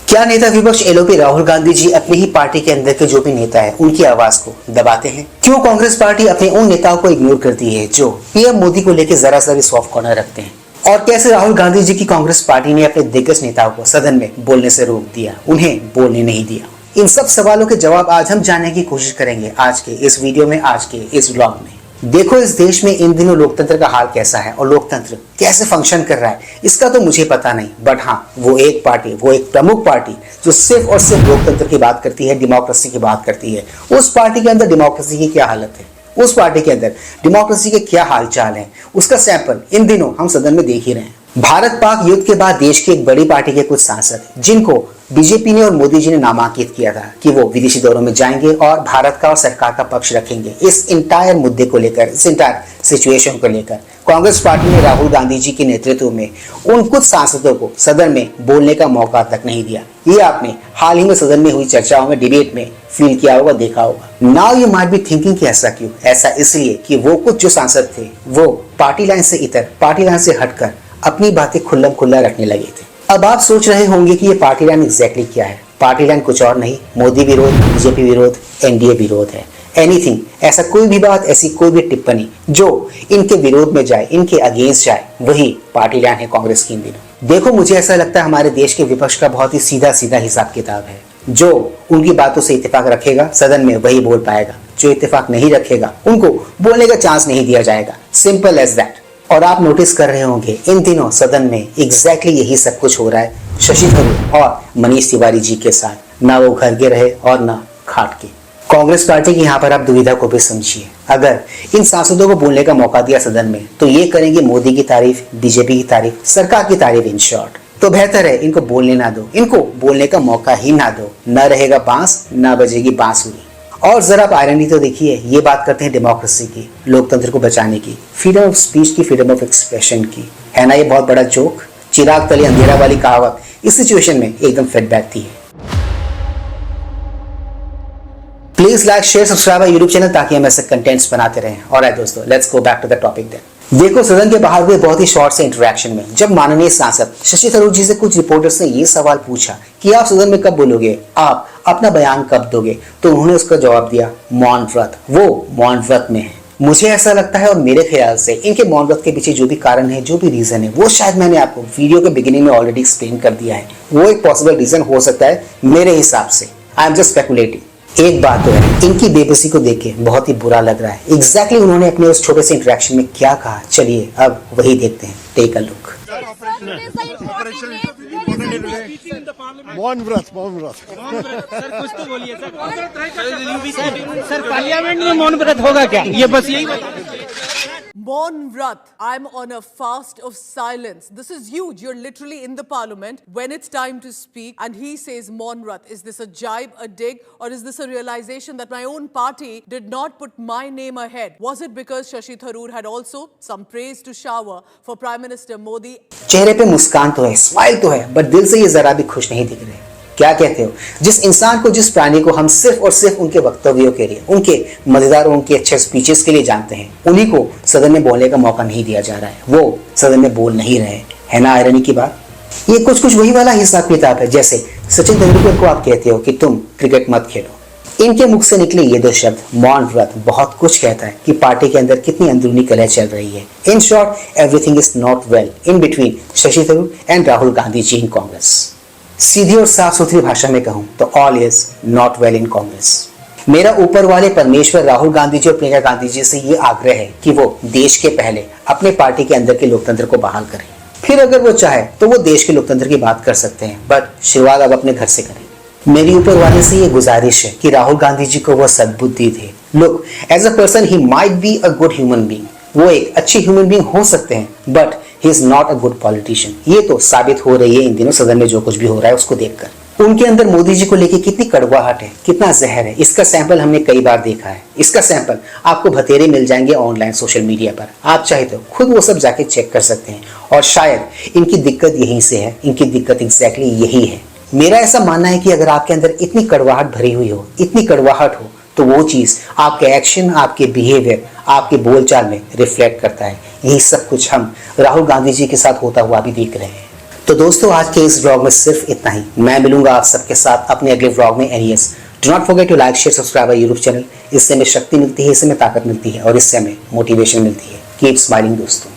क्या नेता विपक्ष एलओपी राहुल गांधी जी अपनी ही पार्टी के अंदर के जो भी नेता है उनकी आवाज को दबाते हैं? क्यों कांग्रेस पार्टी अपने उन नेताओं को इग्नोर करती है जो पीएम मोदी को लेकर जरा सा भी सॉफ्ट कॉर्नर रखते हैं? और कैसे राहुल गांधी जी की कांग्रेस पार्टी ने अपने दिग्गज नेताओं को सदन में बोलने से रोक दिया, उन्हें बोलने नहीं दिया? इन सब सवालों के जवाब आज हम जानने की कोशिश करेंगे आज के इस वीडियो में, आज के इस व्लॉग में। देखो इस देश में इन दिनों लोकतंत्र का हाल कैसा है और लोकतंत्र कैसे फंक्शन कर रहा है इसका तो मुझे पता नहीं, बट हाँ वो एक पार्टी, वो एक प्रमुख पार्टी जो सिर्फ और सिर्फ लोकतंत्र की बात करती है, डेमोक्रेसी की बात करती है, उस पार्टी के अंदर डेमोक्रेसी की क्या हालत है, उस पार्टी के अंदर डेमोक्रेसी के क्या हालचाल है, उसका सैंपल इन दिनों हम सदन में देख ही रहे हैं। भारत पाक युद्ध के बाद देश की एक बड़ी पार्टी के कुछ सांसद जिनको बीजेपी ने और मोदी जी ने नामांकित किया था कि वो विदेशी दौरों में जाएंगे और भारत का और सरकार का पक्ष रखेंगे, इस इंटायर मुद्दे को लेकर, इस इंटायर सिचुएशन को लेकर कांग्रेस पार्टी ने राहुल गांधी जी के नेतृत्व में उन कुछ सांसदों को सदन में बोलने का मौका तक नहीं दिया। ये आपने हाल ही में सदन में हुई चर्चाओं में, डिबेट में फील किया होगा, देखा होगा। Now you might be thinking कि ऐसा क्यों? ऐसा इसलिए कि वो कुछ जो सांसद थे वो पार्टी लाइन से इतर, पार्टी लाइन से हटकर अपनी बातें खुल्लम खुल्ला रखने लगे थे। अब आप सोच रहे होंगे कि ये पार्टी लाइन एग्जैक्टली क्या है। पार्टी लाइन कुछ और नहीं, मोदी विरोध, बीजेपी विरोध, एनडीए विरोध है। एनीथिंग, ऐसा कोई भी बात, ऐसी कोई भी टिप्पणी जो इनके विरोध में जाए, इनके अगेंस्ट जाए, वही पार्टी लाइन है कांग्रेस की इन दिनों। देखो मुझे ऐसा लगता है हमारे देश के विपक्ष का बहुत ही सीधा सीधा हिसाब किताब है। जो उनकी बातों से इत्तेफाक रखेगा सदन में वही बोल पाएगा, जो इत्तेफाक नहीं रखेगा उनको बोलने का चांस नहीं दिया जाएगा। Simple as that. और आप नोटिस कर रहे होंगे इन दिनों सदन में एग्जैक्टली यही सब कुछ हो रहा है शशि थरूर और मनीष तिवारी जी के साथ। ना वो घर के रहे और ना खाट के। कांग्रेस पार्टी की यहाँ पर आप दुविधा को भी समझिए। अगर इन सांसदों को बोलने का मौका दिया सदन में तो ये करेंगे मोदी की तारीफ, बीजेपी की तारीफ, सरकार की तारीफ, इन शॉर्ट। तो बेहतर है इनको बोलने ना दो, इनको बोलने का मौका ही ना दो। न रहेगा बांस, ना बजेगी बांसुरी। और जरा आप आयरनी तो देखिए, ये बात करते हैं डेमोक्रेसी की, लोकतंत्र को बचाने की, फ्रीडम ऑफ स्पीच की, फ्रीडम ऑफ एक्सप्रेशन की। है ना ये बहुत बड़ा जोक? चिराग तले अंधेरा वाली कहावत इस सिचुएशन में एकदम फिट बैठती है। Please like, share, subscribe our YouTube channel ताकि हम ऐसे कंटेंट्स बनाते रहें। ऑलराइट दोस्तों, let's go back to the topic then. देखो सदन के बाहर हुए बहुत ही शॉर्ट से इंटरेक्शन में जब माननीय सांसद शशि थरूर जी से कुछ रिपोर्टर्स ने ये सवाल पूछा कि आप सदन में कब बोलोगे, आप अपना बयान कब दोगे, तो उन्होंने उसका जवाब दिया मौन व्रत। वो मौन व्रत में है। मुझे ऐसा लगता है और मेरे ख्याल से इनके मौन व्रत के पीछे जो भी कारण है, जो भी रीजन है, वो शायद मैंने आपको वीडियो के बिगिनिंग में ऑलरेडी एक्सप्लेन कर दिया है। वो एक पॉसिबल रीजन हो सकता है मेरे हिसाब से। I am just speculating. एक बात तो है, इनकी बेबसी को देख के बहुत ही बुरा लग रहा है। एग्जैक्टली उन्होंने अपने उस छोटे से इंटरेक्शन में क्या कहा, चलिए अब वही देखते हैं। Take a look. मौन व्रत सर कुछ तो बोलिए सर पार्लियामेंट में मौन व्रत होगा क्या? ये बस यही Maun Vrat. I'm on a fast of silence. This is huge. You're literally in the parliament when it's time to speak and he says Maun Vrat. Is this a jibe, a dig, or is this a realization that my own party did not put my name ahead? Was it because Shashi Tharoor had also some praise to shower for Prime Minister Modi? चेहरे पे मुस्कान तो है, smile तो है, but दिल से ये जरा भी खुश नहीं दिख रहे। क्या कहते हो? जिस इंसान को, जिस प्राणी को हम सिर्फ और सिर्फ उनके वक्तव्यों के लिए, उनके मजेदार, उनके अच्छे स्पीचेस के लिए जानते हैं, उन्हीं को सदन में बोलने का मौका नहीं दिया जा रहा है। वो सदन में बोल नहीं रहे। है ना आयरनी की बात? ये कुछ कुछ वही वाला हिसाब किताब है जैसे सचिन तेंदुलकर को आप कहते हो कि तुम क्रिकेट मत खेलो। इनके मुख से निकले ये दो शब्द मौन व्रत बहुत कुछ कहता है कि पार्टी के अंदर कितनी अंदरूनी कलह चल रही है। In short, everything is not well in between Shashi Tharoor and Rahul Gandhi ji in Congress. सीधी और साफ सुथरी भाषा में कहूं तो all is not well in Congress. मेरा ऊपर वाले परमेश्वर राहुल गांधी जी और प्रियंका गांधी जी से ये आग्रह है कि वो देश के पहले अपने पार्टी के अंदर के लोकतंत्र को बहाल करें। फिर अगर वो चाहे तो वो देश के लोकतंत्र की बात कर सकते हैं, बट शुरुआत अब अपने घर से करें। मेरी ऊपर वाले से ये गुजारिश है कि राहुल गांधी जी को वो सद्बुद्धि दे। Look, as a person he might be a good human being. वो एक अच्छी ह्यूमन बीइंग हो सकते हैं, but he is not a good politician. ये तो साबित हो रही है इन दिनों सदन में जो कुछ भी हो रहा है उसको देखकर। उनके अंदर मोदी जी को लेके कितनी कड़वाहट है, कितना जहर है, इसका सैंपल हमने कई बार देखा है। इसका सैंपल आपको बतेरे मिल जाएंगे ऑनलाइन सोशल मीडिया पर। आप चाहे तो खुद वो सब जाके चेक कर सकते हैं। और शायद इनकी दिक्कत यहीं से है, इनकी दिक्कत एग्जैक्टली यही है। मेरा ऐसा मानना है कि अगर आपके अंदर इतनी कड़वाहट भरी हुई हो, इतनी कड़वाहट हो, तो वो चीज आपके एक्शन, आपके बिहेवियर, आपके बोलचाल में रिफ्लेक्ट करता है। यही सब कुछ हम राहुल गांधी जी के साथ होता हुआ भी देख रहे हैं। तो दोस्तों आज के इस व्लॉग में सिर्फ इतना ही। मैं मिलूंगा आप सबके साथ अपने अगले व्लॉग में। Anyways do not forget to like share subscribe YouTube channel. इससे हमें शक्ति मिलती है, इससे हमें ताकत मिलती है और इससे हमें मोटिवेशन मिलती है। कीप स्माइलिंग दोस्तों।